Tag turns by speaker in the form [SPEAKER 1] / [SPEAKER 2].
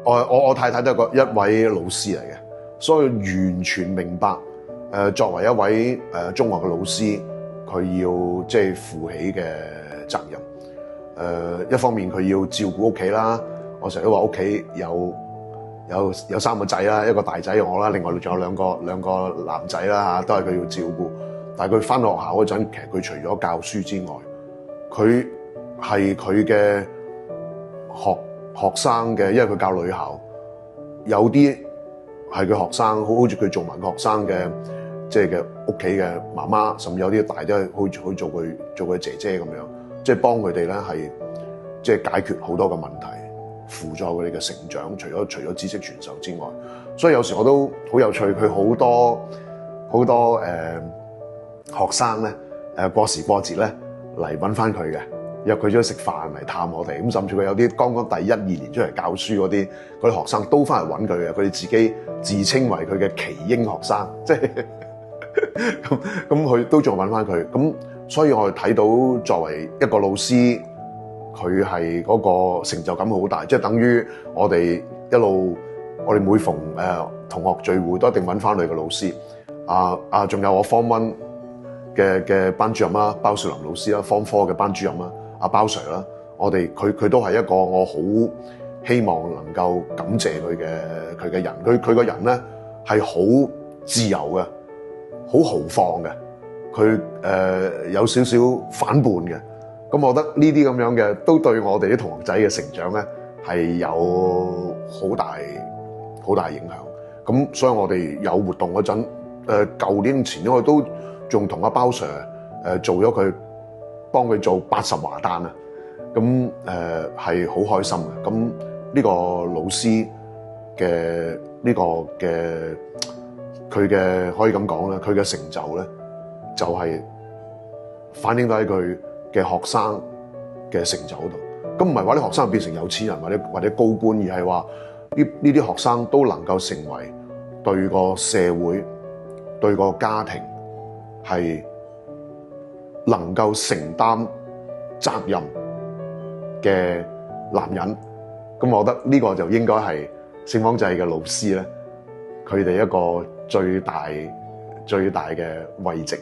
[SPEAKER 1] 我太太都係一位老師嚟嘅，所以完全明白作為一位中學嘅老師，佢要即係負起嘅責任。一方面佢要照顧屋企啦，我成日都話屋企有三個仔啦，一個大仔我啦，另外仲有兩個男仔啦嚇，都係佢要照顧。但係佢返學校嗰陣，其實佢除咗教書之外，佢係佢嘅學生嘅，因為佢教女校，有啲係佢學生，好似佢做埋個學生嘅，即係嘅屋企嘅媽媽，甚至有啲大都係好似做佢姐姐咁樣，即係幫佢哋咧係即係解決好多嘅問題，輔助佢哋嘅成長。除咗知識傳授之外，所以有時我都好有趣，佢好多學生咧過時過節咧嚟揾翻佢嘅，約佢出去食飯嚟探我哋。咁甚至佢有啲剛剛第1、2年出嚟教書嗰啲學生都翻嚟揾佢嘅，佢哋自己自稱為佢嘅奇英學生，即係咁佢都仲揾翻佢。咁所以我哋睇到作為一個老師，佢係嗰個成就感好大，即係等於我哋我哋每逢同學聚會都一定揾翻佢嘅老師。仲有我 Form 1嘅班主任啦，包少林老師啦，Form 4嘅班主任啦，阿包 Sir 啦，佢都係一個我好希望能夠感謝佢嘅人。佢個人咧係好自由嘅，好豪放嘅，佢有少少反叛嘅。咁我覺得呢啲咁樣嘅都對我哋啲同學仔嘅成長咧係有好大影響。咁所以我哋有活動嗰陣，舊年前年我都仲同阿包 Sir 做咗佢，幫佢做80華誕啊！咁係好開心嘅。咁呢個老師嘅呢個嘅佢嘅可以咁講咧，佢嘅成就咧就係反映到喺佢嘅學生嘅成就度。咁唔係話啲學生變成有錢人或者高官，而係話呢啲學生都能夠成為對個社會、對個家庭係能夠承擔責任嘅男人。咁我覺得呢個就應該係聖方濟嘅老師咧，佢哋一個最大嘅位置。